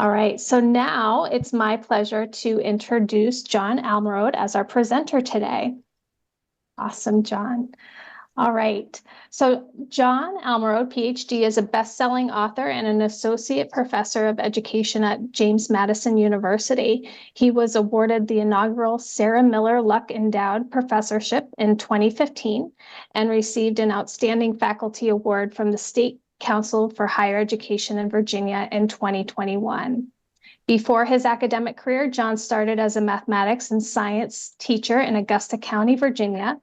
All right, so now it's my pleasure to introduce John Almarode as our presenter today. Awesome, John. All right, so John Almarode, PhD, is a best-selling author and an associate professor of education at James Madison University. He was awarded the inaugural Sarah Miller Luck Endowed Professorship in 2015 and received an Outstanding Faculty Award from the State Council for Higher Education in Virginia in 2021. Before his academic career, John started as a mathematics and science teacher in Augusta County, Virginia.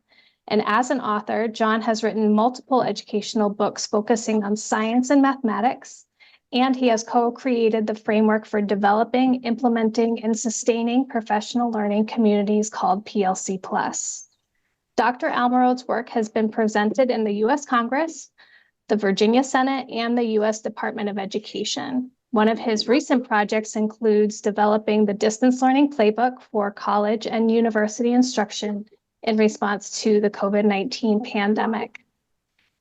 And as an author, John has written multiple educational books focusing on science and mathematics, and he has co-created the framework for developing, implementing, and sustaining professional learning communities called PLC+. Dr. Almarode's work has been presented in the U.S. Congress, the Virginia Senate, and the U.S. Department of Education. One of his recent projects includes developing the distance learning playbook for college and university instruction in response to the COVID-19 pandemic.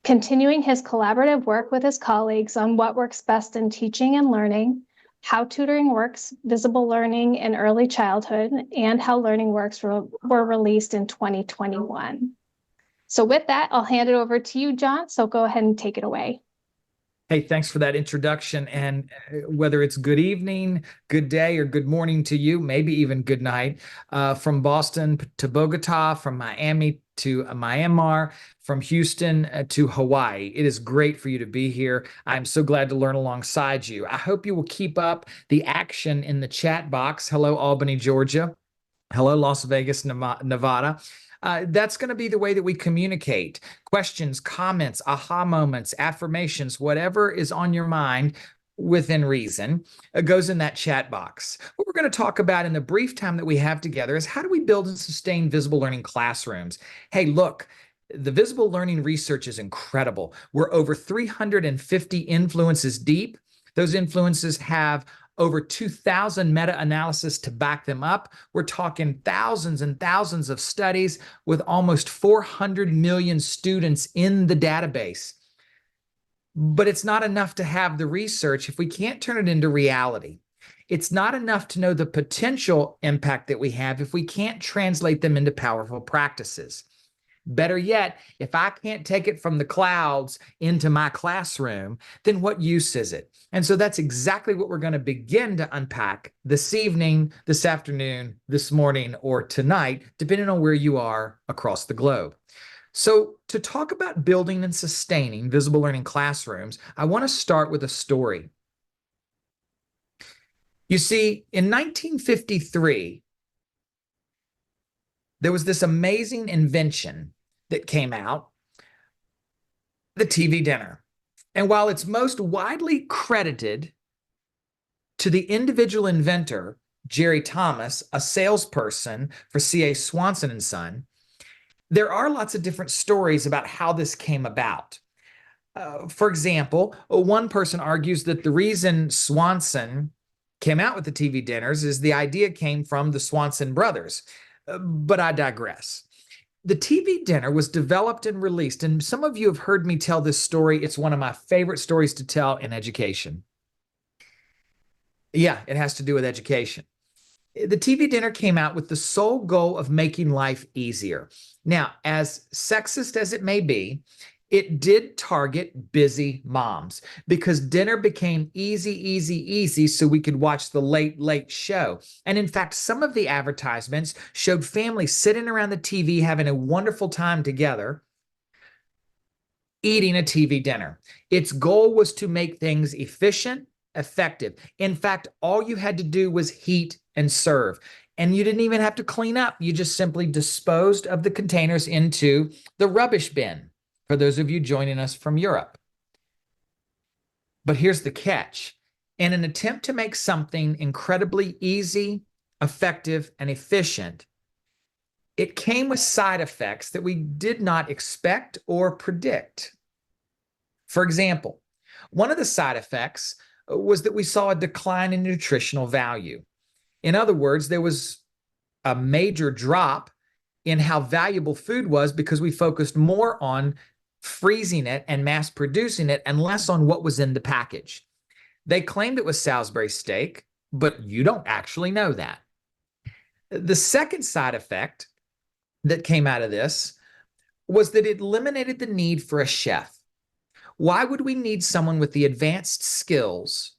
Continuing his collaborative work with his colleagues on what works best in teaching and learning, how tutoring works, visible learning in early childhood, and how learning works were released in 2021. So with that, I'll hand it over to you, John. So go ahead and take it away. Hey, thanks for that introduction. And whether it's good evening, good day, or good morning to you, maybe even good night, from Boston to Bogota, from Miami to Myanmar, from Houston to Hawaii. It is great for you to be here. I'm so glad to learn alongside you. I hope you will keep up the action in the chat box. Hello, Albany, Georgia. Hello, Las Vegas, Nevada. That's going to be the way that we communicate. Questions, comments, aha moments, affirmations, whatever is on your mind within reason, goes in that chat box. What we're going to talk about in the brief time that we have together is how do we build and sustain visible learning classrooms? Hey, look, the visible learning research is incredible. We're over 350 influences deep. Those influences have over 2,000 meta-analysis to back them up. We're talking thousands and thousands of studies with almost 400 million students in the database. But it's not enough to have the research if we can't turn it into reality. It's not enough to know the potential impact that we have if we can't translate them into powerful practices. Better yet, if I can't take it from the clouds into my classroom, then what use is it? And so that's exactly what we're going to begin to unpack this evening, this afternoon, this morning, or tonight, depending on where you are across the globe. So to talk about building and sustaining visible learning classrooms, I want to start with a story. You see, in 1953, there was this amazing invention that came out, the TV dinner. And while it's most widely credited to the individual inventor, Jerry Thomas, a salesperson for C.A. Swanson & Son, there are lots of different stories about how this came about. For example, one person argues that the reason Swanson came out with the TV dinners is the idea came from the Swanson brothers. But I digress. The TV dinner was developed and released, and some of you have heard me tell this story. It's one of my favorite stories to tell in education. Yeah, it has to do with education. The TV dinner came out with the sole goal of making life easier. Now, as sexist as it may be, it did target busy moms because dinner became easy so we could watch the late show. And in fact, some of the advertisements showed families sitting around the TV having a wonderful time together, eating a TV dinner. Its goal was to make things efficient, effective. In fact, all you had to do was heat and serve. And you didn't even have to clean up. You just simply disposed of the containers into the rubbish bin, for those of you joining us from Europe. But here's the catch. In an attempt to make something incredibly easy, effective, and efficient, it came with side effects that we did not expect or predict. For example, one of the side effects was that we saw a decline in nutritional value. In other words, there was a major drop in how valuable food was because we focused more on freezing it and mass producing it and less on what was in the package. They claimed it was Salisbury steak, but you don't actually know that. The second side effect that came out of this was that it eliminated the need for a chef. Why would we need someone with the advanced skills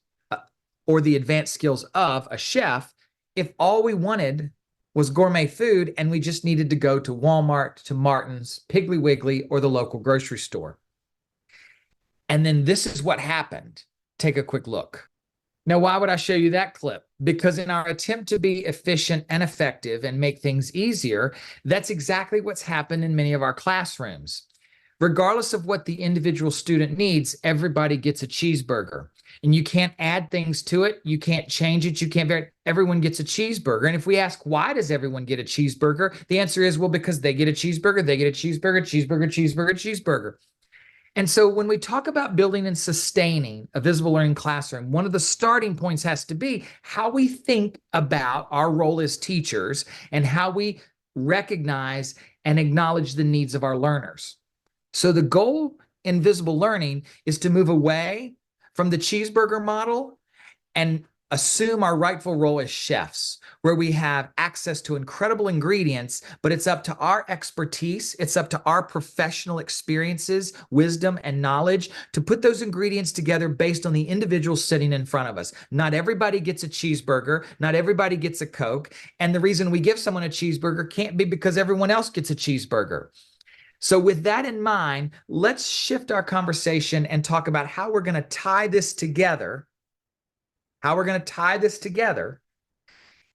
or the advanced skills of a chef if all we wanted was gourmet food and we just needed to go to Walmart, to Martin's, Piggly Wiggly, or the local grocery store? And then this is what happened. Take a quick look. Now, why would I show you that clip? Because in our attempt to be efficient and effective and make things easier, that's exactly what's happened in many of our classrooms. Regardless of what the individual student needs, everybody gets a cheeseburger. And you can't add things to it. You can't change it. You can't vary. Everyone gets a cheeseburger. And if we ask, why does everyone get a cheeseburger? The answer is, well, because they get a cheeseburger, they get a cheeseburger, cheeseburger, cheeseburger, cheeseburger. And so when we talk about building and sustaining a visible learning classroom, one of the starting points has to be how we think about our role as teachers and how we recognize and acknowledge the needs of our learners. So the goal in visible learning is to move away from the cheeseburger model and assume our rightful role as chefs, where we have access to incredible ingredients, but it's up to our expertise, it's up to our professional experiences, wisdom, and knowledge to put those ingredients together based on the individual sitting in front of us. Not everybody gets a cheeseburger, not everybody gets a Coke, and the reason we give someone a cheeseburger can't be because everyone else gets a cheeseburger. So with that in mind, let's shift our conversation and talk about how we're going to tie this together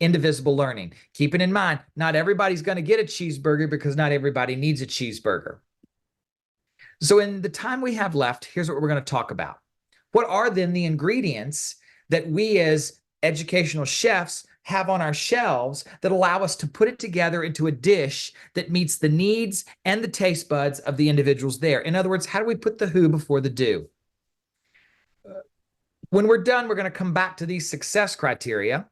into visible learning. Keeping in mind, not everybody's going to get a cheeseburger because not everybody needs a cheeseburger. So in the time we have left, here's what we're going to talk about. What are then the ingredients that we as educational chefs have on our shelves that allow us to put it together into a dish that meets the needs and the taste buds of the individuals there? In other words, how do we put the who before the do? When we're done, we're going to come back to these success criteria.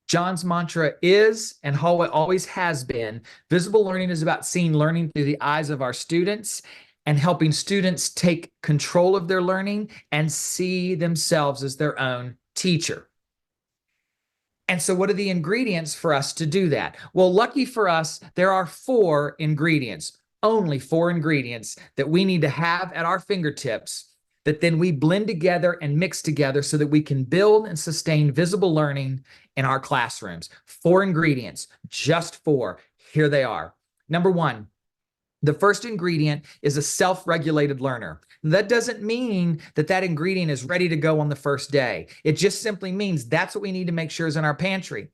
John's mantra is, and always has been, visible learning is about seeing learning through the eyes of our students and helping students take control of their learning and see themselves as their own teacher. And so what are the ingredients for us to do that? Well, lucky for us, there are 4 ingredients, only 4 ingredients that we need to have at our fingertips that then we blend together and mix together so that we can build and sustain visible learning in our classrooms. 4 ingredients, just 4. Here they are. Number 1, the first ingredient is a self-regulated learner. That doesn't mean that that ingredient is ready to go on the first day. It just simply means that's what we need to make sure is in our pantry.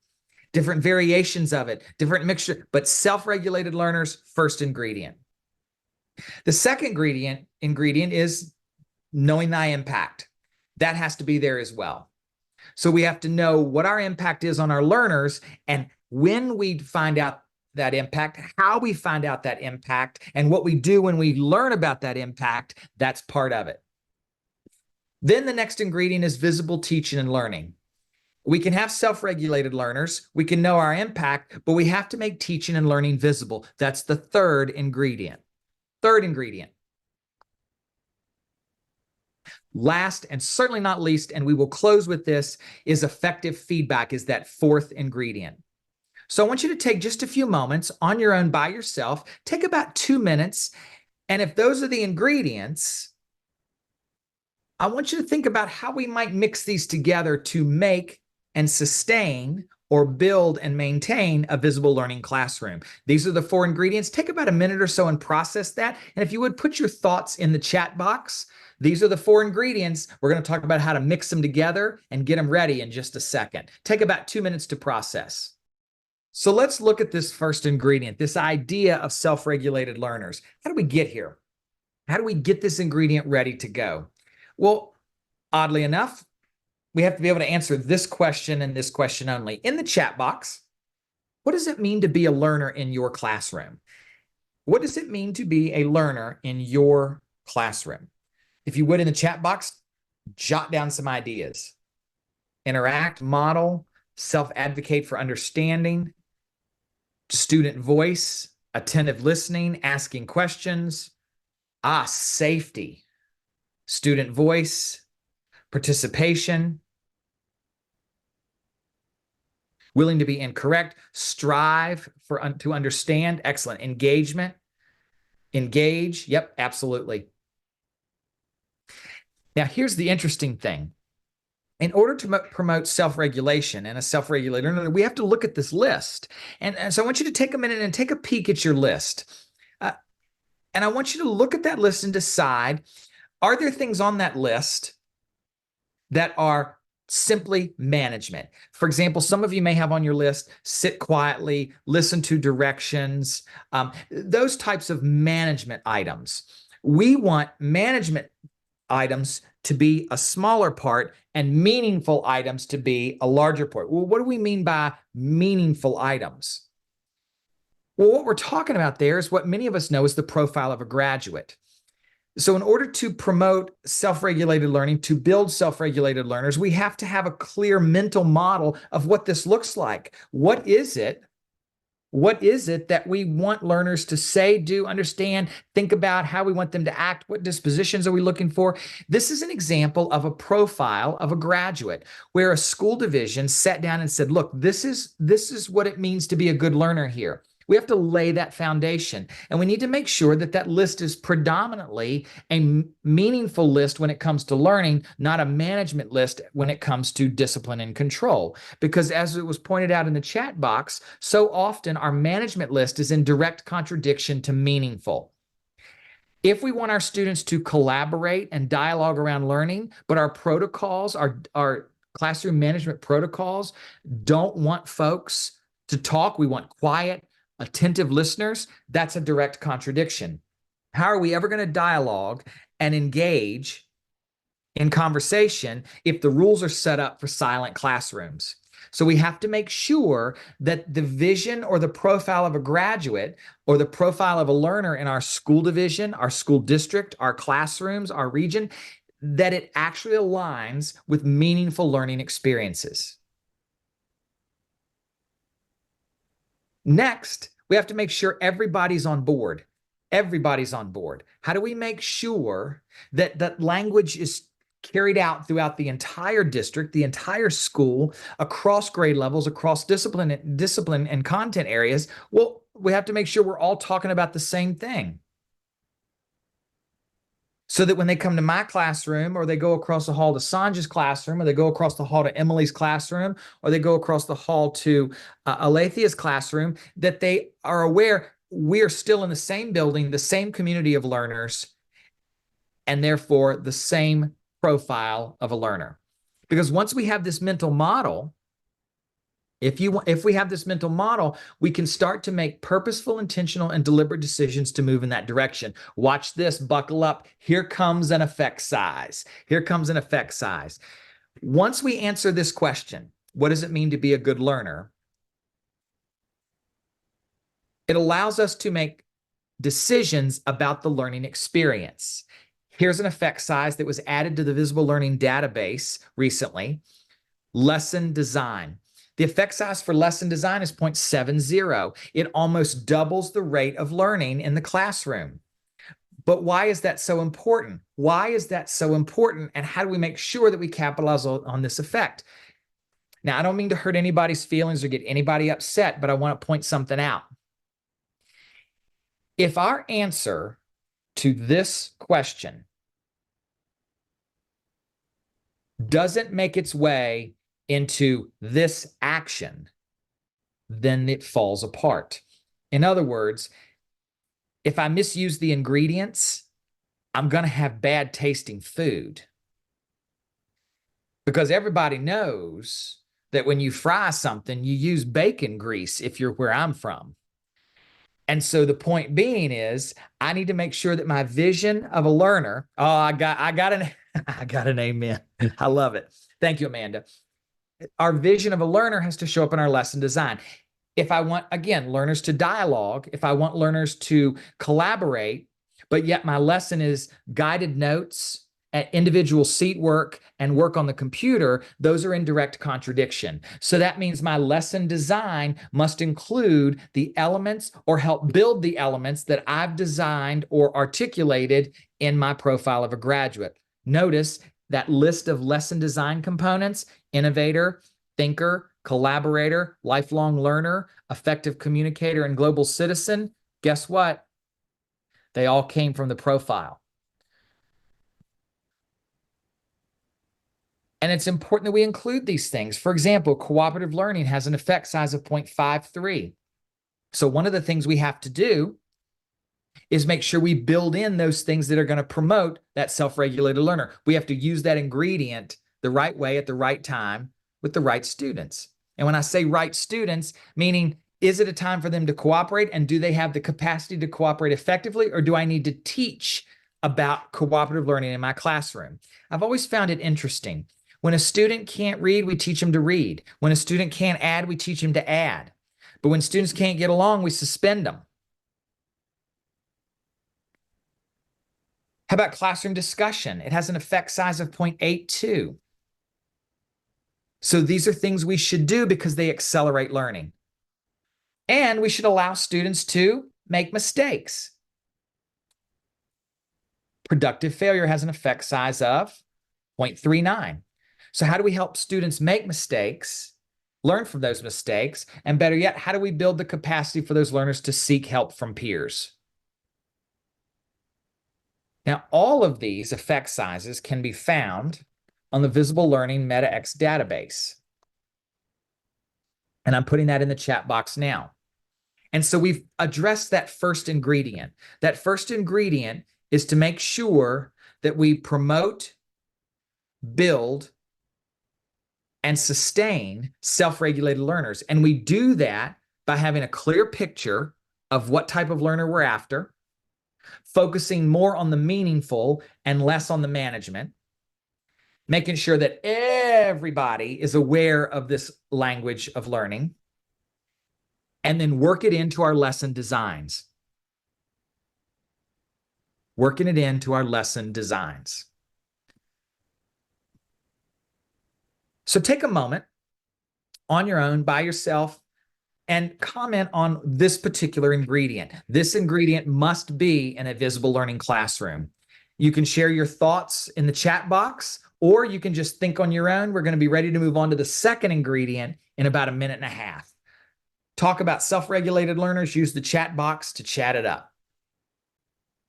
Different variations of it, different mixture, but self-regulated learners, first ingredient. The second ingredient is knowing thy impact. That has to be there as well. So we have to know what our impact is on our learners, and when we find out that impact, how we find out that impact, and what we do when we learn about that impact, that's part of it. Then the next ingredient is visible teaching and learning. We can have self-regulated learners, we can know our impact, but we have to make teaching and learning visible. That's the third ingredient. Third ingredient. Last and certainly not least, and we will close with this, is effective feedback, is that fourth ingredient. So I want you to take just a few moments on your own by yourself, take about 2 minutes, and if those are the ingredients, I want you to think about how we might mix these together to make and sustain or build and maintain a visible learning classroom. These are the 4 ingredients. Take about a minute or so and process that. And if you would put your thoughts in the chat box. These are the 4 ingredients. We're going to talk about how to mix them together and get them ready in just a second. Take about 2 minutes to process. So let's look at this first ingredient, this idea of self-regulated learners. How do we get here? How do we get this ingredient ready to go? Well, oddly enough, we have to be able to answer this question and this question only. In the chat box, what does it mean to be a learner in your classroom? What does it mean to be a learner in your classroom? If you would, in the chat box, jot down some ideas. Interact, model, self-advocate for understanding, student voice, attentive listening, asking questions, safety, student voice, participation, Willing to be incorrect. Strive to understand. Excellent. Engagement. Engage. Yep, absolutely. Now, here's the interesting thing. In order to promote self-regulation and a self-regulated learner, we have to look at this list. And so I want you to take a minute and take a peek at your list. And I want you to look at that list and decide, are there things on that list that are simply management? For example, some of you may have on your list, sit quietly, listen to directions, those types of management items. We want management items to be a smaller part and meaningful items to be a larger part. Well, what do we mean by meaningful items? Well, what we're talking about there is what many of us know as the profile of a graduate. So in order to promote self-regulated learning, to build self-regulated learners, we have to have a clear mental model of what this looks like. What is it? What is it that we want learners to say, do, understand, think about, how we want them to act? What dispositions are we looking for? This is an example of a profile of a graduate where a school division sat down and said, look, this is what it means to be a good learner here. We have to lay that foundation, and we need to make sure that that list is predominantly a meaningful list when it comes to learning, not a management list when it comes to discipline and control. Because as it was pointed out in the chat box, so often our management list is in direct contradiction to meaningful. If we want our students to collaborate and dialogue around learning, but our protocols, our classroom management protocols don't want folks to talk, we want quiet, attentive listeners, that's a direct contradiction. How are we ever going to dialogue and engage in conversation if the rules are set up for silent classrooms? So we have to make sure that the vision or the profile of a graduate or the profile of a learner in our school division, our school district, our classrooms, our region, that it actually aligns with meaningful learning experiences. Next, we have to make sure everybody's on board. Everybody's on board. How do we make sure that that language is carried out throughout the entire district, the entire school, across grade levels, across discipline and content areas? Well, we have to make sure we're all talking about the same thing, so that when they come to my classroom, or they go across the hall to Sanja's classroom, or they go across the hall to Emily's classroom, or they go across the hall to Alethia's classroom, that they are aware we are still in the same building, the same community of learners, and therefore the same profile of a learner. Because once we have this mental model, if we have this mental model, we can start to make purposeful, intentional, and deliberate decisions to move in that direction. Watch this, buckle up. Here comes an effect size. Here comes an effect size. Once we answer this question, what does it mean to be a good learner? It allows us to make decisions about the learning experience. Here's an effect size that was added to the Visible Learning database recently. Lesson design. The effect size for lesson design is 0.70. It almost doubles the rate of learning in the classroom. But why is that so important? Why is that so important? And how do we make sure that we capitalize on this effect? Now, I don't mean to hurt anybody's feelings or get anybody upset, but I want to point something out. If our answer to this question doesn't make its way into this action, then it falls apart. In other words, if I misuse the ingredients, I'm going to have bad tasting food. Because everybody knows that when you fry something, you use bacon grease if you're where I'm from. And so the point being is, I need to make sure that my vision of a learner, I got an amen. I love it. Thank you, Amanda. Our vision of a learner has to show up in our lesson design. If I want, again, learners to dialogue, if I want learners to collaborate, but yet my lesson is guided notes, individual seat work, and work on the computer, those are in direct contradiction. So that means my lesson design must include the elements or help build the elements that I've designed or articulated in my profile of a graduate. Notice that list of lesson design components: innovator, thinker, collaborator, lifelong learner, effective communicator, and global citizen. Guess what? They all came from the profile. And it's important that we include these things. For example, cooperative learning has an effect size of 0.53. So one of the things we have to do is make sure we build in those things that are going to promote that self-regulated learner. We have to use that ingredient the right way at the right time with the right students. And when I say right students, meaning, is it a time for them to cooperate, and do they have the capacity to cooperate effectively, or do I need to teach about cooperative learning in my classroom? I've always found it interesting. When a student can't read, we teach them to read. When a student can't add, we teach them to add. But when students can't get along, we suspend them. How about classroom discussion? It has an effect size of 0.82. So these are things we should do because they accelerate learning. And we should allow students to make mistakes. Productive failure has an effect size of 0.39. So how do we help students make mistakes, learn from those mistakes, and better yet, how do we build the capacity for those learners to seek help from peers? Now, all of these effect sizes can be found on the Visible Learning MetaX database. And I'm putting that in the chat box now. And so we've addressed that first ingredient. That first ingredient is to make sure that we promote, build, and sustain self-regulated learners. And we do that by having a clear picture of what type of learner we're after, focusing more on the meaningful and less on the management, making sure that everybody is aware of this language of learning, and then work it into our lesson designs. Working it into our lesson designs. So take a moment on your own, by yourself, and comment on this particular ingredient. This ingredient must be in a visible learning classroom. You can share your thoughts in the chat box, or you can just think on your own. We're going to be ready to move on to the second ingredient in about a minute and a half. Talk about self-regulated learners. Use the chat box to chat it up.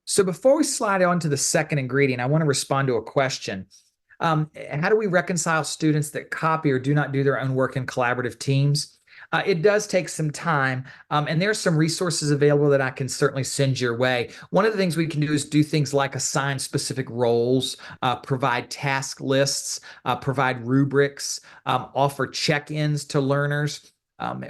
So before we slide on to the second ingredient, I want to respond to a question. How do we reconcile students that copy or do not do their own work in collaborative teams? It does take some time, and there's some resources available that I can certainly send your way. One of the things we can do is do things like assign specific roles, provide task lists, provide rubrics, offer check-ins to learners.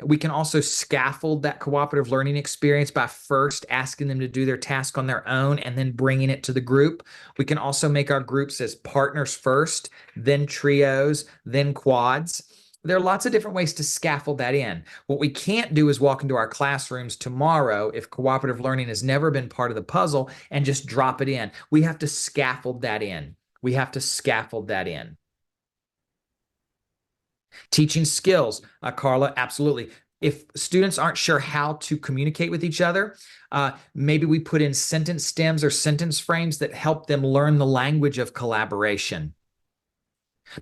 We can also scaffold that cooperative learning experience by first asking them to do their task on their own and then bringing it to the group. We can also make our groups as partners first, then trios, then quads. There are lots of different ways to scaffold that in. What we can't do is walk into our classrooms tomorrow if cooperative learning has never been part of the puzzle and just drop it in. We have to scaffold that in. We have to scaffold that in. Teaching skills, Carla, absolutely. If students aren't sure how to communicate with each other, maybe we put in sentence stems or sentence frames that help them learn the language of collaboration.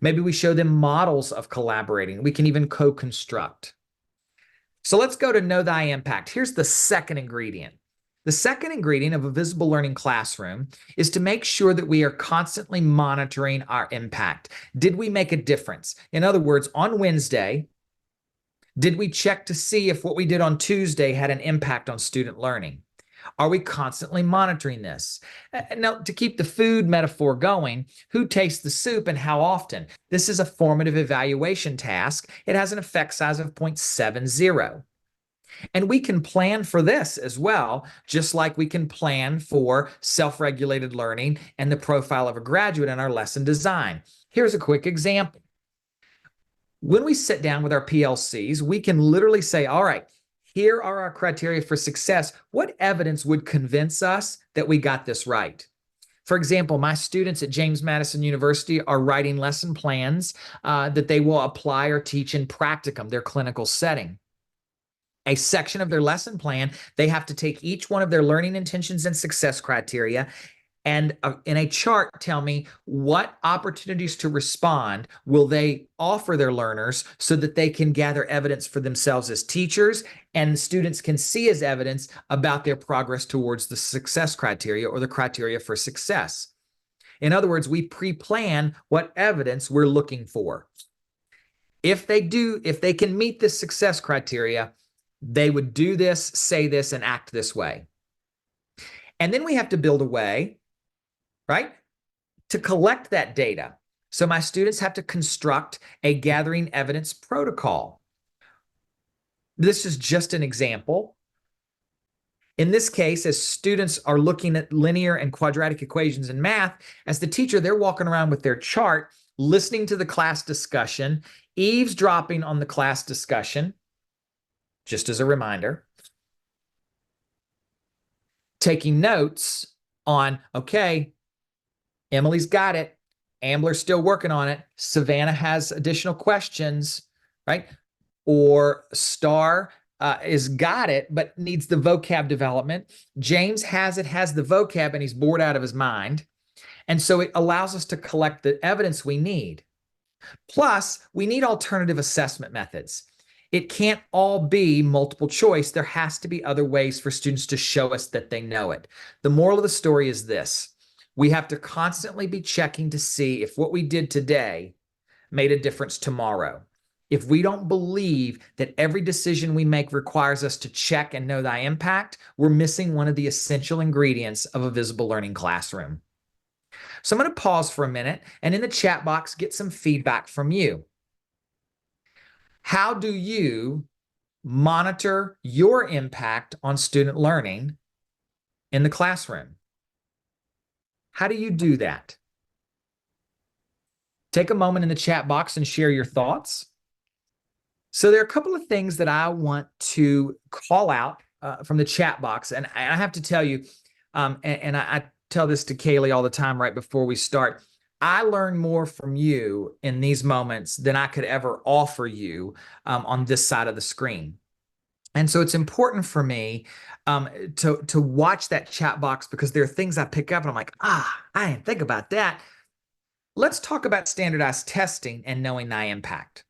Maybe we show them models of collaborating. We can even co-construct. So let's go to Know Thy Impact. Here's the second ingredient. The second ingredient of a visible learning classroom is to make sure that we are constantly monitoring our impact. Did we make a difference? In other words, on Wednesday, did we check to see if what we did on Tuesday had an impact on student learning? Are we constantly monitoring this? Now, to keep the food metaphor going, who tastes the soup and how often? This is a formative evaluation task. It has an effect size of 0.70. And we can plan for this as well, just like we can plan for self-regulated learning and the profile of a graduate in our lesson design. Here's a quick example. When we sit down with our PLCs, we can literally say, all right, here are our criteria for success. What evidence would convince us that we got this right? For example, my students at James Madison University are writing lesson plans that they will apply or teach in practicum, their clinical setting. A section of their lesson plan, they have to take each one of their learning intentions and success criteria and in a chart tell me what opportunities to respond will they offer their learners so that they can gather evidence for themselves as teachers and students can see as evidence about their progress towards the success criteria or the criteria for success. In other words, we pre-plan what evidence we're looking for. If they can meet this success criteria, they would do this, say this, and act this way. And then we have to build a way, right, to collect that data. So my students have to construct a gathering evidence protocol. This is just an example. In this case, as students are looking at linear and quadratic equations in math, as the teacher, they're walking around with their chart, listening to the class discussion, eavesdropping on the class discussion, just as a reminder, taking notes on, okay, Emily's got it. Ambler's still working on it. Savannah has additional questions, right? Or Star is got it, but needs the vocab development. James has it, has the vocab, and he's bored out of his mind. And so it allows us to collect the evidence we need. Plus, we need alternative assessment methods. It can't all be multiple choice. There has to be other ways for students to show us that they know it. The moral of the story is this. We have to constantly be checking to see if what we did today made a difference tomorrow. If we don't believe that every decision we make requires us to check and know thy impact, we're missing one of the essential ingredients of a visible learning classroom. So I'm going to pause for a minute and in the chat box get some feedback from you. How do you monitor your impact on student learning in the classroom? How do you do that? Take a moment in the chat box and share your thoughts. So there are a couple of things that I want to call out from the chat box. And I have to tell you, I tell this to Kaylee all the time right before we start, I learn more from you in these moments than I could ever offer you on this side of the screen. And so it's important for me to watch that chat box because there are things I pick up and I'm like, I didn't think about that. Let's talk about standardized testing and knowing thy impact.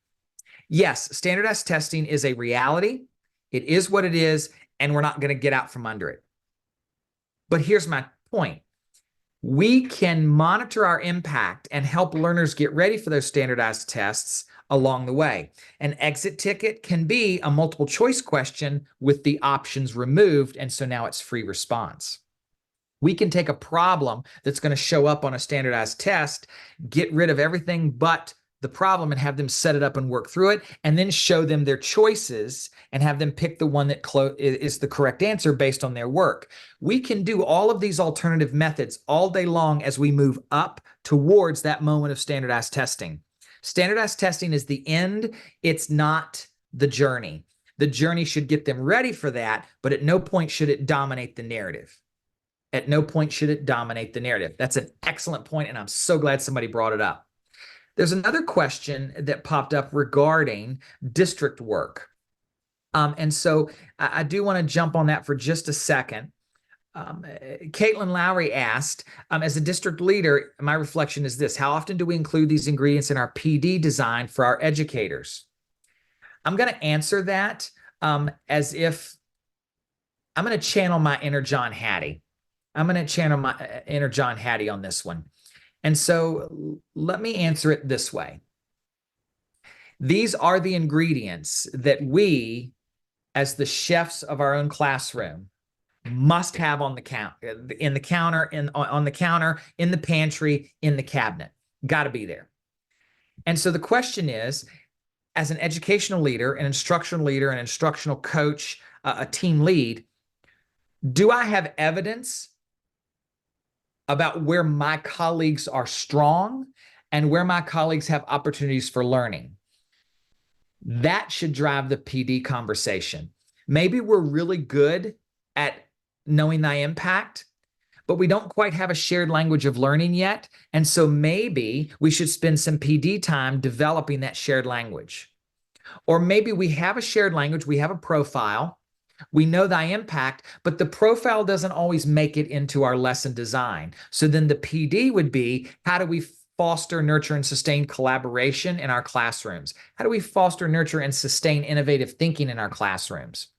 Yes, standardized testing is a reality. It is what it is, and we're not going to get out from under it. But here's my point. We can monitor our impact and help learners get ready for those standardized tests along the way. An exit ticket can be a multiple choice question with the options removed, and so now it's free response. We can take a problem that's going to show up on a standardized test, get rid of everything but the problem and have them set it up and work through it, and then show them their choices and have them pick the one that is the correct answer based on their work. We can do all of these alternative methods all day long as we move up towards that moment of standardized testing. Standardized testing is the end. It's not the journey. The journey should get them ready for that, but at no point should it dominate the narrative. At no point should it dominate the narrative. That's an excellent point, and I'm so glad somebody brought it up. There's another question that popped up regarding district work. And so I do want to jump on that for just a second. Caitlin Lowry asked, as a district leader, my reflection is this: how often do we include these ingredients in our PD design for our educators? I'm going to answer that as if I'm going to channel my inner John Hattie. I'm going to channel my inner John Hattie on this one. And so let me answer it this way. These are the ingredients that we, as the chefs of our own classroom, must have on the counter, on the counter, in the pantry, in the cabinet. Got to be there. And so the question is, as an educational leader, an instructional leader, an instructional coach, a team lead, do I have evidence about where my colleagues are strong and where my colleagues have opportunities for learning? That should drive the PD conversation. Maybe we're really good at knowing thy impact, but we don't quite have a shared language of learning yet. And so maybe we should spend some PD time developing that shared language. Or maybe we have a shared language, we have a profile, We know thy impact, but the profile doesn't always make it into our lesson design. So then the PD would be, how do we foster, nurture, and sustain collaboration in our classrooms? How do we foster, nurture, and sustain innovative thinking in our classrooms?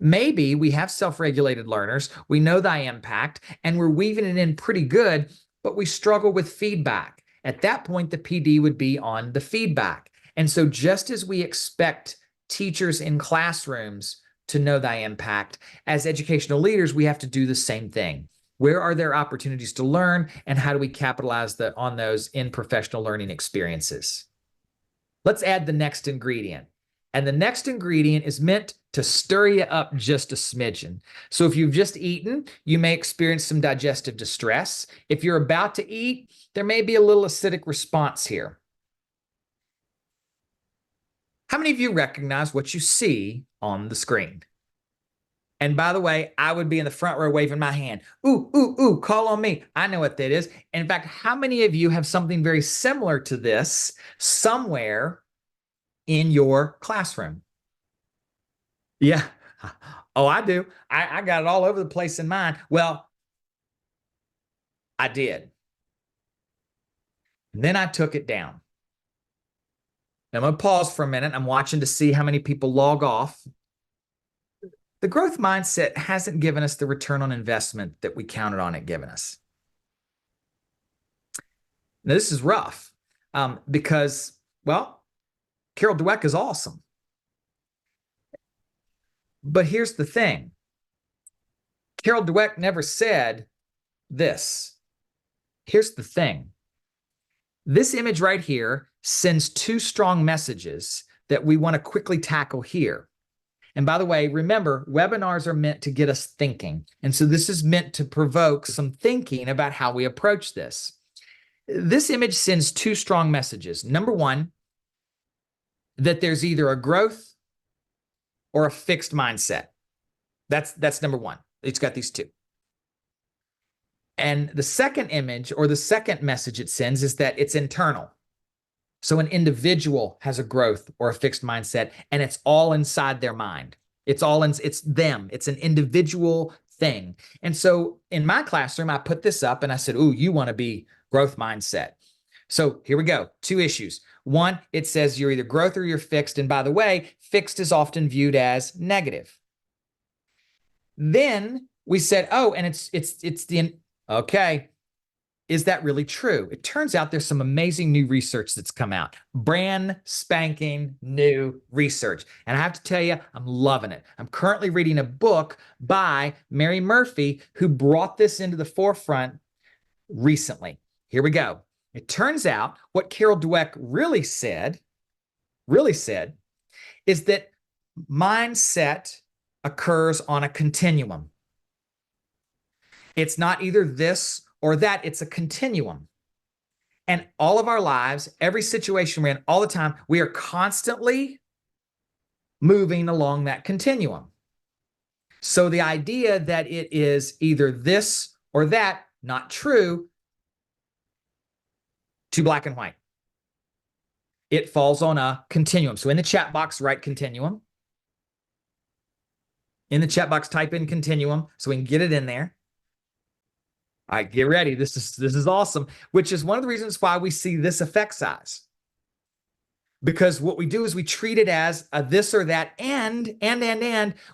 Maybe we have self-regulated learners, we know thy impact, and we're weaving it in pretty good, but we struggle with feedback. At that point, the PD would be on the feedback. And so just as we expect teachers in classrooms to know thy impact, as educational leaders, we have to do the same thing. Where are there opportunities to learn, and how do we capitalize on those in professional learning experiences? Let's add the next ingredient. And the next ingredient is meant to stir you up just a smidgen. So if you've just eaten, you may experience some digestive distress. If you're about to eat, there may be a little acidic response here. How many of you recognize what you see on the screen? And by the way, I would be in the front row waving my hand. Ooh, ooh, ooh, call on me. I know what that is. In fact, how many of you have something very similar to this somewhere in your classroom? Yeah. Oh, I do. I got it all over the place in mine. Well, I did. And then I took it down. Now, I'm going to pause for a minute. I'm watching to see how many people log off. The growth mindset hasn't given us the return on investment that we counted on it giving us. Now, this is rough because, well, Carol Dweck is awesome. But here's the thing. Carol Dweck never said this. Here's the thing. This image right here sends two strong messages that we want to quickly tackle here. And by the way, remember, webinars are meant to get us thinking. And so this is meant to provoke some thinking about how we approach this. This image sends two strong messages. Number one, that there's either a growth or a fixed mindset. That's number one. It's got these two. And the second image, or the second message it sends, is that it's internal. So an individual has a growth or a fixed mindset, and it's all inside their mind. It's them. It's an individual thing. And so in my classroom, I put this up and I said, ooh, you want to be growth mindset. So here we go. Two issues. One, it says you're either growth or you're fixed. And by the way, fixed is often viewed as negative. Then we said, oh, and okay. Is that really true? It turns out there's some amazing new research that's come out. Brand spanking new research. And I have to tell you, I'm loving it. I'm currently reading a book by Mary Murphy, who brought this into the forefront recently. Here we go. It turns out what Carol Dweck really said is that mindset occurs on a continuum. It's not either this or that, it's a continuum. And all of our lives, every situation we're in, all the time, we are constantly moving along that continuum. So the idea that it is either this or that, not true, too black and white. It falls on a continuum. So in the chat box, write continuum. In the chat box, type in continuum so we can get it in there. All right, get ready. This is awesome, which is one of the reasons why we see this effect size. Because what we do is we treat it as a this or that, and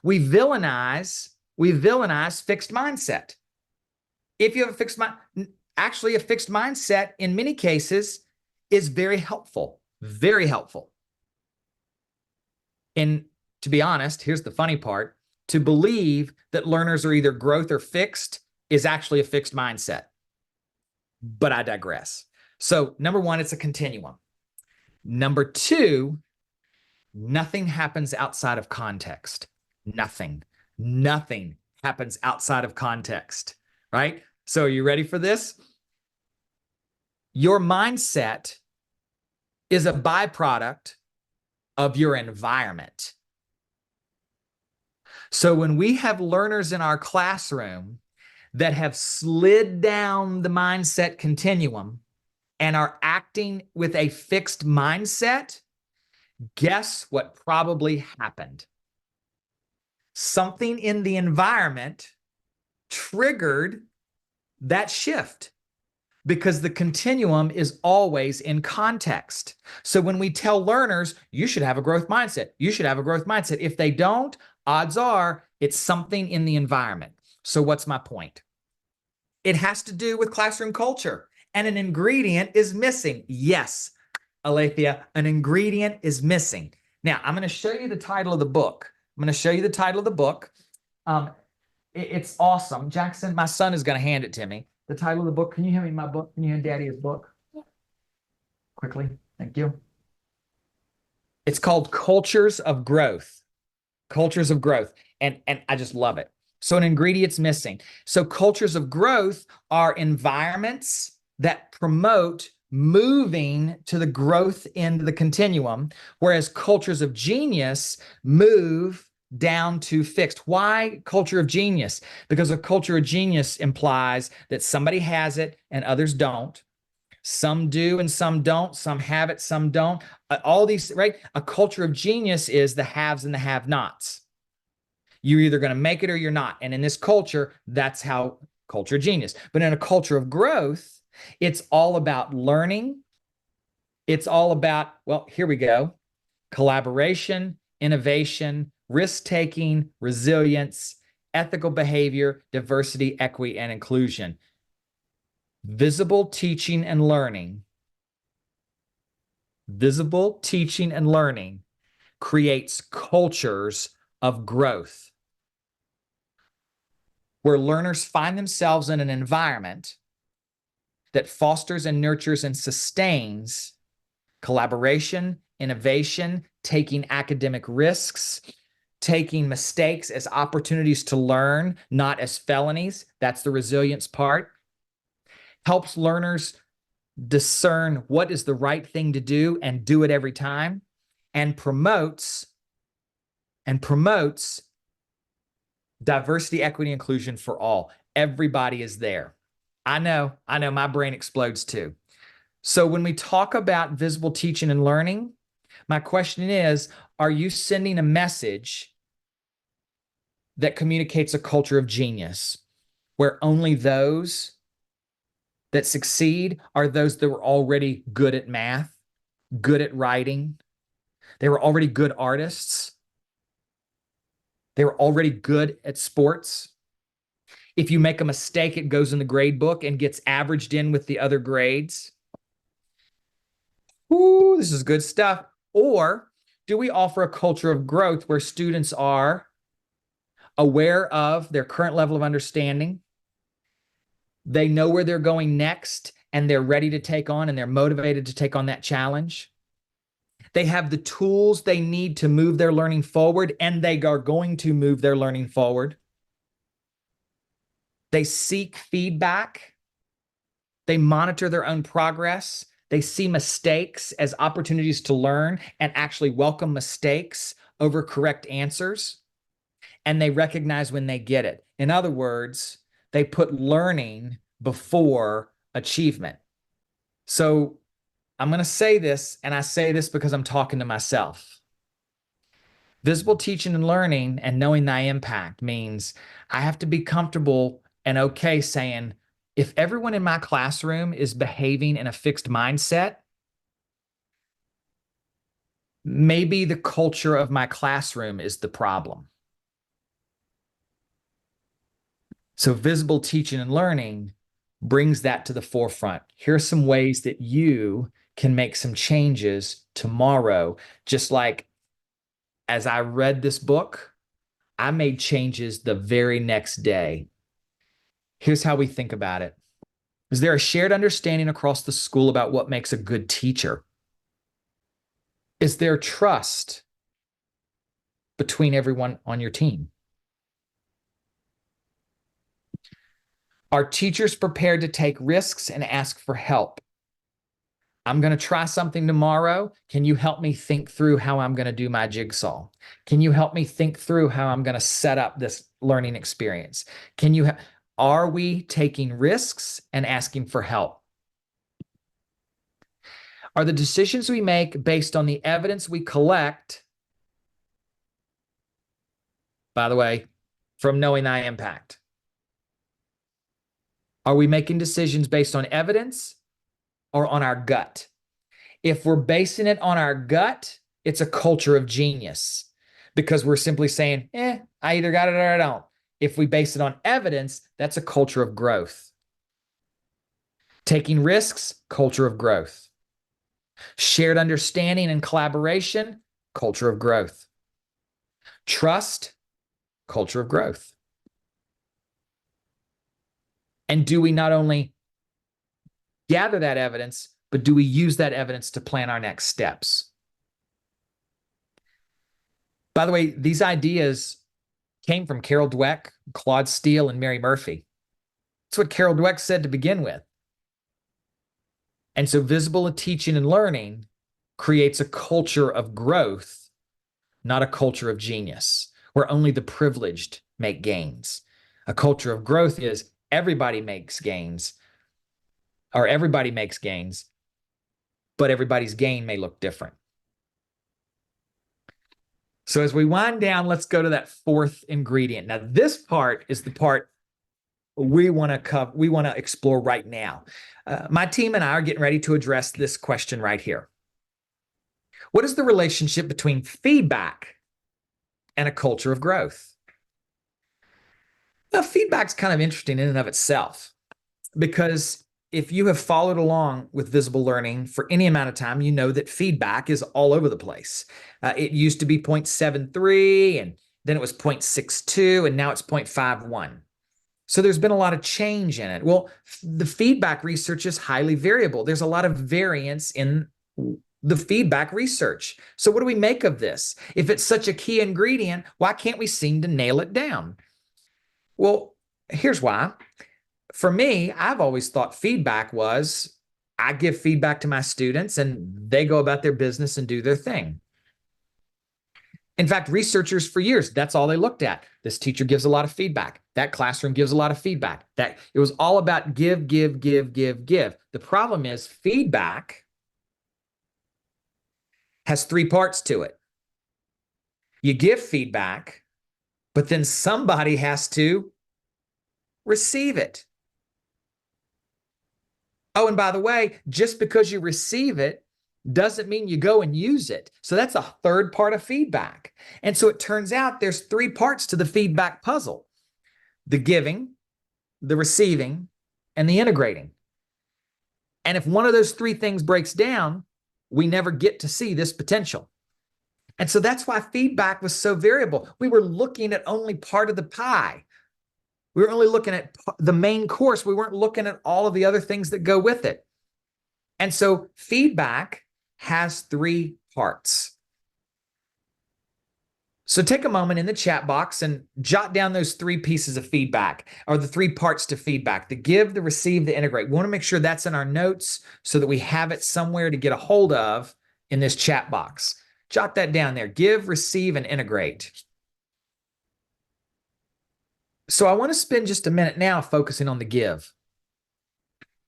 we villainize fixed mindset. If you have a fixed mind, actually a fixed mindset in many cases is very helpful, very helpful. And to be honest, here's the funny part. To believe that learners are either growth or fixed is actually a fixed mindset. But I digress. So number one, it's a continuum. Number two, nothing happens outside of context. Nothing happens outside of context, right? So are you ready for this? Your mindset is a byproduct of your environment. So when we have learners in our classroom that have slid down the mindset continuum and are acting with a fixed mindset, guess what probably happened? Something in the environment triggered that shift, because the continuum is always in context. So when we tell learners, you should have a growth mindset, you should have a growth mindset, if they don't, odds are it's something in the environment. So what's my point? It has to do with classroom culture, and an ingredient is missing. Yes, Alethea, an ingredient is missing. Now, I'm going to show you the title of the book. I'm going to show you the title of the book. It's awesome. Jackson, my son, is going to hand it to me. The title of the book. Can you hand me my book? Can you hand Daddy his book? Yeah. Quickly. Thank you. It's called Cultures of Growth. Cultures of Growth. And I just love it. So an ingredient's missing. So cultures of growth are environments that promote moving to the growth end of the continuum, whereas cultures of genius move down to fixed. Why culture of genius? Because a culture of genius implies that somebody has it and others don't. Some do and some don't. Some have it, some don't. All these, right? A culture of genius is the haves and the have-nots. You're either going to make it or you're not. And in this culture, that's how culture of genius. But in a culture of growth, it's all about learning. It's all about, well, here we go, collaboration, innovation, risk-taking, resilience, ethical behavior, diversity, equity, and inclusion. Visible teaching and learning. Visible teaching and learning creates cultures of growth, where learners find themselves in an environment that fosters and nurtures and sustains collaboration, innovation, taking academic risks, taking mistakes as opportunities to learn, not as felonies. That's the resilience part. Helps learners discern what is the right thing to do and do it every time, and promotes diversity, equity, inclusion for all. Everybody is there. I know, my brain explodes too. So when we talk about visible teaching and learning, my question is, are you sending a message that communicates a culture of genius, where only those that succeed are those that were already good at math, good at writing, they were already good artists, they were already good at sports? If you make a mistake, it goes in the grade book and gets averaged in with the other grades. Ooh, this is good stuff. Or do we offer a culture of growth where students are aware of their current level of understanding, they know where they're going next, and they're ready to take on and they're motivated to take on that challenge? They have the tools they need to move their learning forward, and they are going to move their learning forward. They seek feedback. They monitor their own progress. They see mistakes as opportunities to learn and actually welcome mistakes over correct answers. And they recognize when they get it. In other words, they put learning before achievement. So I'm going to say this, and I say this because I'm talking to myself. Visible teaching and learning and knowing thy impact means I have to be comfortable and okay saying, if everyone in my classroom is behaving in a fixed mindset, maybe the culture of my classroom is the problem. So visible teaching and learning brings that to the forefront. Here are some ways that you can make some changes tomorrow. Just like as I read this book, I made changes the very next day. Here's how we think about it. Is there a shared understanding across the school about what makes a good teacher? Is there trust between everyone on your team? Are teachers prepared to take risks and ask for help? I'm going to try something tomorrow. Can you help me think through how I'm going to do my jigsaw? Can you help me think through how I'm going to set up this learning experience? Are we taking risks and asking for help? Are the decisions we make based on the evidence we collect by the way, from knowing thy impact? Are we making decisions based on evidence or on our gut? If we're basing it on our gut, it's a culture of genius because we're simply saying, I either got it or I don't. If we base it on evidence, that's a culture of growth. Taking risks, culture of growth. Shared understanding and collaboration, culture of growth. Trust, culture of growth. And do we not only gather that evidence, but do we use that evidence to plan our next steps? By the way, these ideas came from Carol Dweck, Claude Steele, and Mary Murphy. That's what Carol Dweck said to begin with. And so visible teaching and learning creates a culture of growth, not a culture of genius, where only the privileged make gains. A culture of growth is everybody makes gains, or everybody makes gains, but everybody's gain may look different. So as we wind down, let's go to that fourth ingredient. Now, this part is the part we want to cover, we want to explore right now. My team and I are getting ready to address this question right here. What is the relationship between feedback and a culture of growth? Now, feedback's kind of interesting in and of itself, because if you have followed along with visible learning for any amount of time, you know that feedback is all over the place. It used to be 0.73, and then it was 0.62, and now it's 0.51. So there's been a lot of change in it. Well, the feedback research is highly variable. There's a lot of variance in the feedback research. So what do we make of this? If it's such a key ingredient, why can't we seem to nail it down? Well, here's why. For me, I've always thought feedback was I give feedback to my students and they go about their business and do their thing. In fact, researchers for years, that's all they looked at. This teacher gives a lot of feedback. That classroom gives a lot of feedback. That it was all about give, give, give, give, give. The problem is feedback has three parts to it. You give feedback, but then somebody has to receive it. Oh, and by the way, just because you receive it doesn't mean you go and use it. So that's a third part of feedback. And so it turns out there's three parts to the feedback puzzle: the giving, the receiving, and the integrating. And if one of those three things breaks down, we never get to see this potential. And so that's why feedback was so variable. We were looking at only part of the pie. We were only looking at the main course. We weren't looking at all of the other things that go with it. And so feedback has three parts. So take a moment in the chat box and jot down those three pieces of feedback, or the three parts to feedback: the give, the receive, the integrate. We want to make sure that's in our notes so that we have it somewhere to get a hold of in this chat box. Jot that down there: give, receive, and integrate. So I want to spend just a minute now focusing on the give.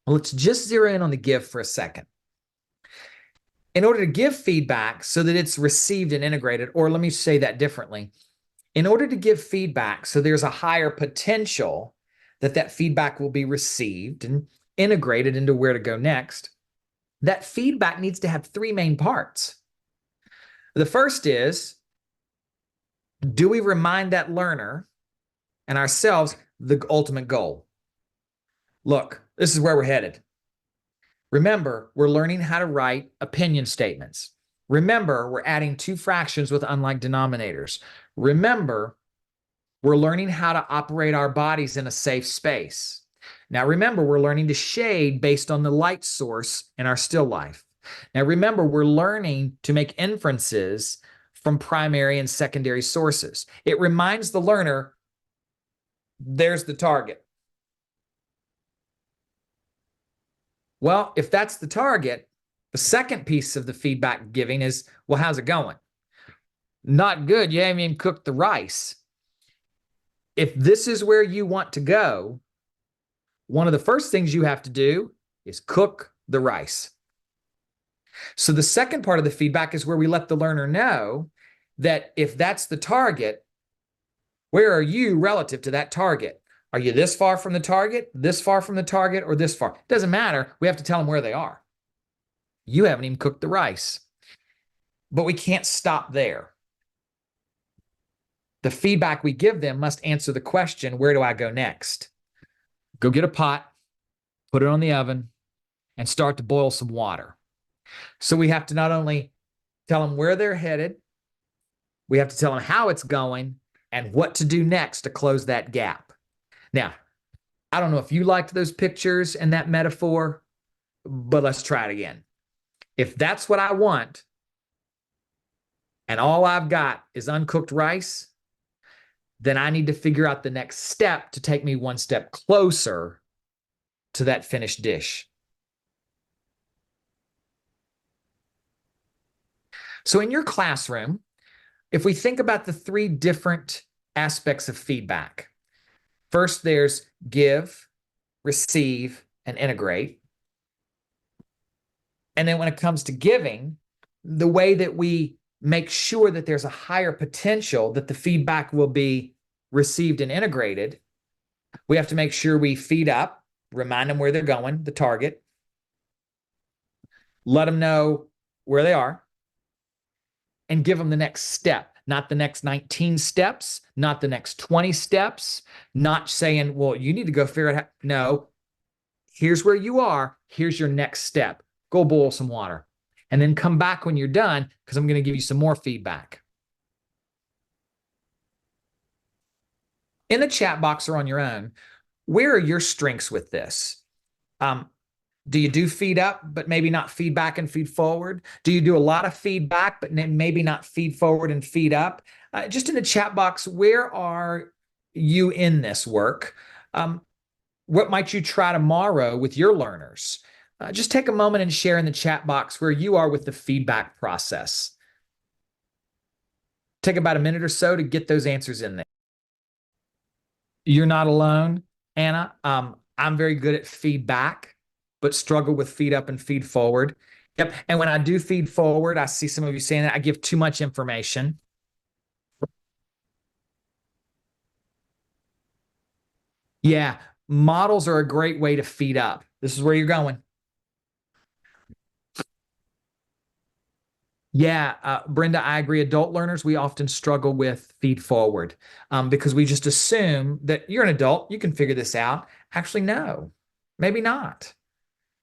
Let's just zero in on the give for a second. In order to give feedback so that it's received and integrated, or let me say that differently, in order to give feedback so there's a higher potential that that feedback will be received and integrated into where to go next, that feedback needs to have three main parts. The first is, do we remind that learner and ourselves the ultimate goal? Look, this is where we're headed. Remember, we're learning how to write opinion statements. Remember, we're adding two fractions with unlike denominators. Remember, we're learning how to operate our bodies in a safe space. Now, remember, we're learning to shade based on the light source in our still life. Now, remember, we're learning to make inferences from primary and secondary sources. It reminds the learner, there's the target. Well, if that's the target, the second piece of the feedback giving is, well, how's it going? Not good. You haven't even cooked the rice. If this is where you want to go, one of the first things you have to do is cook the rice. So the second part of the feedback is where we let the learner know that if that's the target, Where are you relative to that target? Are you this far from the target, this far from the target, or this far? It doesn't matter. We have to tell them where they are. You haven't even cooked the rice. But we can't stop there. The feedback we give them must answer the question, where do I go next? Go get a pot, put it on the oven, and start to boil some water. So we have to not only tell them where they're headed, we have to tell them how it's going and what to do next to close that gap. Now, I don't know if you liked those pictures and that metaphor, but let's try it again. If that's what I want, and all I've got is uncooked rice, then I need to figure out the next step to take me one step closer to that finished dish. So in your classroom, if we think about the three different aspects of feedback, first there's give, receive, and integrate. And then when it comes to giving, the way that we make sure that there's a higher potential that the feedback will be received and integrated, we have to make sure we feed up, remind them where they're going, the target, let them know where they are, and give them the next step, not the next 19 steps, not the next 20 steps, not saying, well, you need to go figure it out. No, here's where you are. Here's your next step. Go boil some water. And then come back when you're done, because I'm going to give you some more feedback. In the chat box or on your own, where are your strengths with this? Do you do feed up, but maybe not feed back and feed forward? Do you do a lot of feedback, but maybe not feed forward and feed up? Just in the chat box, where are you in this work? What might you try tomorrow with your learners? Just take a moment and share in the chat box where you are with the feedback process. Take about a minute or so to get those answers in there. You're not alone, Anna. I'm very good at feedback, but struggle with feed up and feed forward. Yep. And when I do feed forward, I see some of you saying that I give too much information. Yeah, models are a great way to feed up. This is where you're going. Yeah, Brenda, I agree. Adult learners, we often struggle with feed forward because we just assume that you're an adult, you can figure this out. Actually, no, maybe not.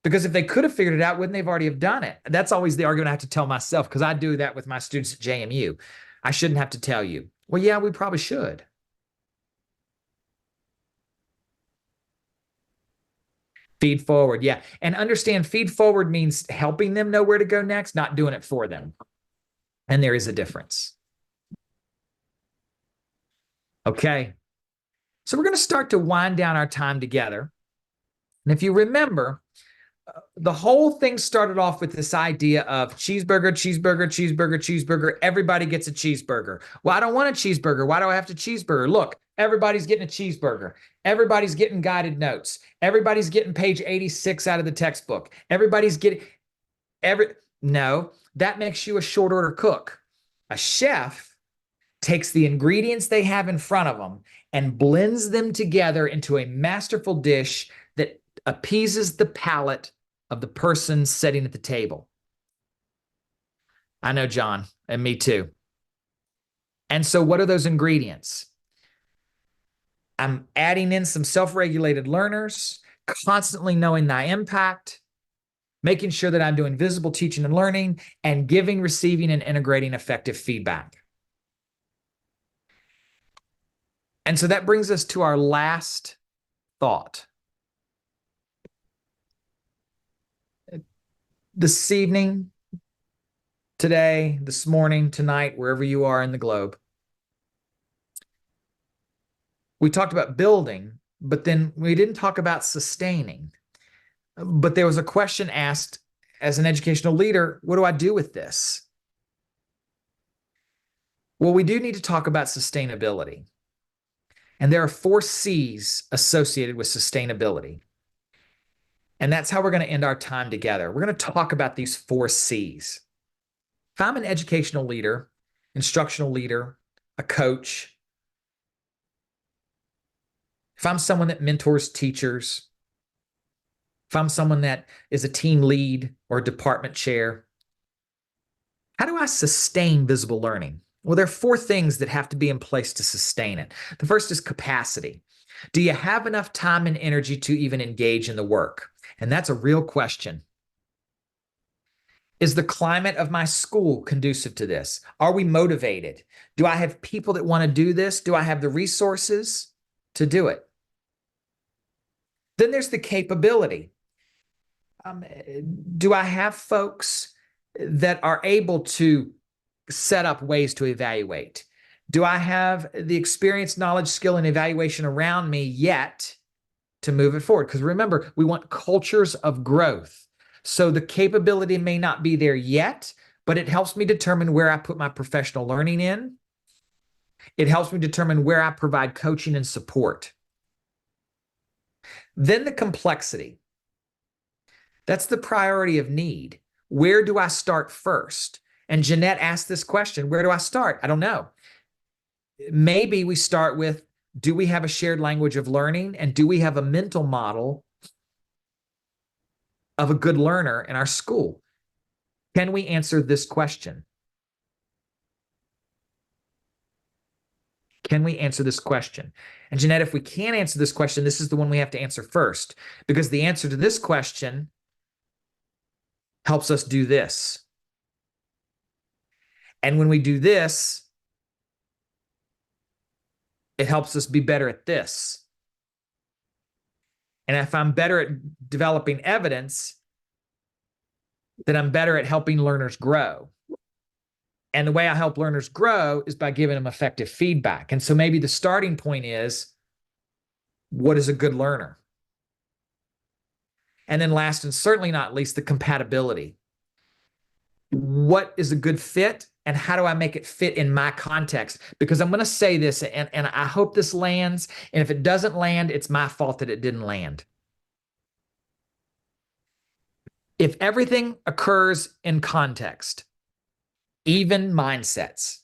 Because if they could have figured it out, wouldn't they've already have done it? That's always the argument I have to tell myself, because I do that with my students at JMU. I shouldn't have to tell you. Well, yeah, we probably should. Feed forward, yeah. And understand feed forward means helping them know where to go next, not doing it for them. And there is a difference. Okay. So we're going to start to wind down our time together. And if you remember, the whole thing started off with this idea of cheeseburger, cheeseburger, cheeseburger, cheeseburger. Everybody gets a cheeseburger. Well, I don't want a cheeseburger. Why do I have to cheeseburger? Look, everybody's getting a cheeseburger. Everybody's getting guided notes. Everybody's getting page 86 out of the textbook. Everybody's getting no, that makes you a short order cook. A chef takes the ingredients they have in front of them and blends them together into a masterful dish that appeases the palate of the person sitting at the table. I know, John, and me too. And so what are those ingredients? I'm adding in some self-regulated learners, constantly knowing my impact, making sure that I'm doing visible teaching and learning, and giving, receiving, and integrating effective feedback. And so that brings us to our last thought. This evening, today, this morning, tonight, wherever you are in the globe, we talked about building, but then we didn't talk about sustaining. But there was a question asked as an educational leader, what do I do with this? Well, we do need to talk about sustainability. And there are 4 C's associated with sustainability. And that's how we're going to end our time together. We're going to talk about these 4 C's. If I'm an educational leader, instructional leader, a coach, if I'm someone that mentors teachers, if I'm someone that is a team lead or a department chair, how do I sustain visible learning? Well, there are four things that have to be in place to sustain it. The first is capacity. Do you have enough time and energy to even engage in the work? And that's a real question. Is the climate of my school conducive to this? Are we motivated? Do I have people that want to do this? Do I have the resources to do it? Then there's the capability. Do I have folks that are able to set up ways to evaluate? Do I have the experience, knowledge, skill, and evaluation around me yet to move it forward? Because remember, we want cultures of growth. So the capability may not be there yet, but it helps me determine where I put my professional learning in. It helps me determine where I provide coaching and support. Then the complexity. That's the priority of need. Where do I start first? And Jeanette asked this question, where do I start? I don't know. Maybe we start with, do we have a shared language of learning? And do we have a mental model of a good learner in our school? Can we answer this question? Can we answer this question? And Jeanette, if we can't answer this question, this is the one we have to answer first, because the answer to this question helps us do this. And when we do this, it helps us be better at this. And if I'm better at developing evidence, then I'm better at helping learners grow. And the way I help learners grow is by giving them effective feedback. And so maybe the starting point is, what is a good learner? And then last and certainly not least, the compatibility. What is a good fit? And how do I make it fit in my context? Because I'm going to say this, and I hope this lands. And if it doesn't land, it's my fault that it didn't land. If everything occurs in context, even mindsets,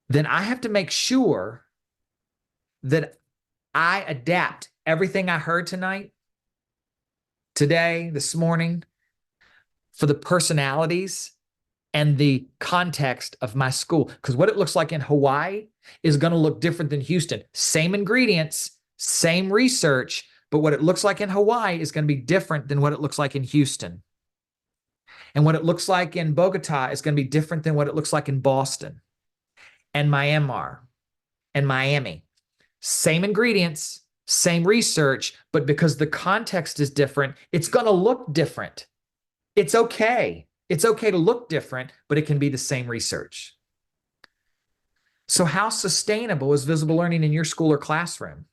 then I have to make sure that I adapt everything I heard tonight, today, this morning, for the personalities and the context of my school. Because what it looks like in Hawaii is going to look different than Houston. Same ingredients, same research, but what it looks like in Hawaii is going to be different than what it looks like in Houston. And what it looks like in Bogota is going to be different than what it looks like in Boston and Myanmar and Miami. Same ingredients, same research, but because the context is different, it's going to look different. It's okay. It's okay to look different, but it can be the same research. So how sustainable is visible learning in your school or classroom?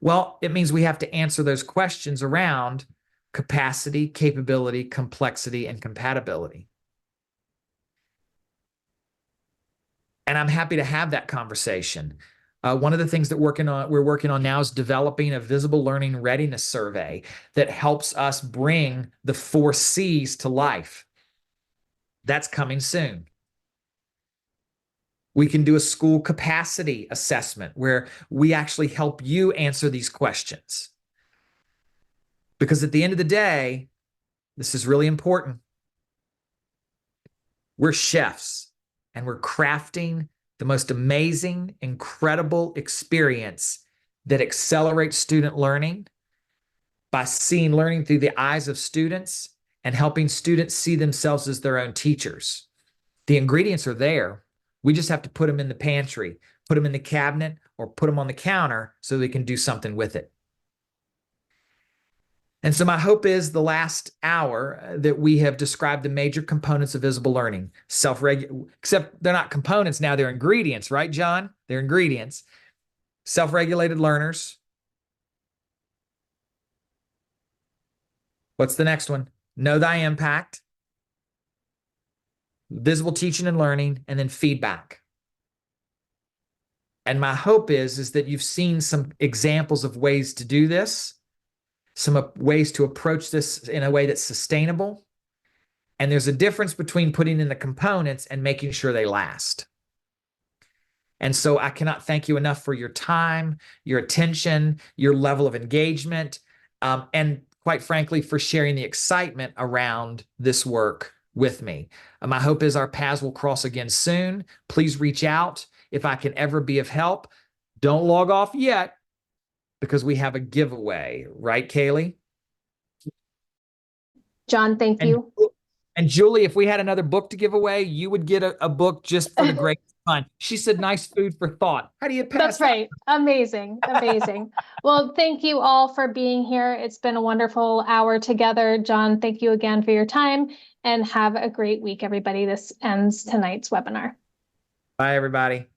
Well, it means we have to answer those questions around capacity, capability, complexity, and compatibility. And I'm happy to have that conversation. One of the things that we're working on now is developing a visible learning readiness survey that helps us bring the 4 C's to life. That's coming soon. We can do a school capacity assessment where we actually help you answer these questions. Because at the end of the day, this is really important. We're chefs and we're crafting the most amazing, incredible experience that accelerates student learning by seeing learning through the eyes of students and helping students see themselves as their own teachers. The ingredients are there. We just have to put them in the pantry, put them in the cabinet, or put them on the counter so they can do something with it. And so my hope is the last hour that we have described the major components of visible learning. Except they're not components now, they're ingredients, right, John? They're ingredients. Self-regulated learners. What's the next one? Know thy impact. Visible teaching and learning, and then feedback. And my hope is that you've seen some examples of ways to do this, some ways to approach this in a way that's sustainable. And there's a difference between putting in the components and making sure they last. And so I cannot thank you enough for your time, your attention, your level of engagement, and quite frankly, for sharing the excitement around this work with me. My hope is our paths will cross again soon. Please reach out if I can ever be of help. Don't log off yet because we have a giveaway, right, Kaylee? John, thank And you. and Julie, if we had another book to give away, you would get a book just for the great fun. She said, "Nice food for thought." How do you pass That's that? right. Amazing. Amazing. Well, thank you all for being here. It's been a wonderful hour together. John, thank you again for your time and have a great week, everybody. This ends tonight's webinar. Bye, everybody.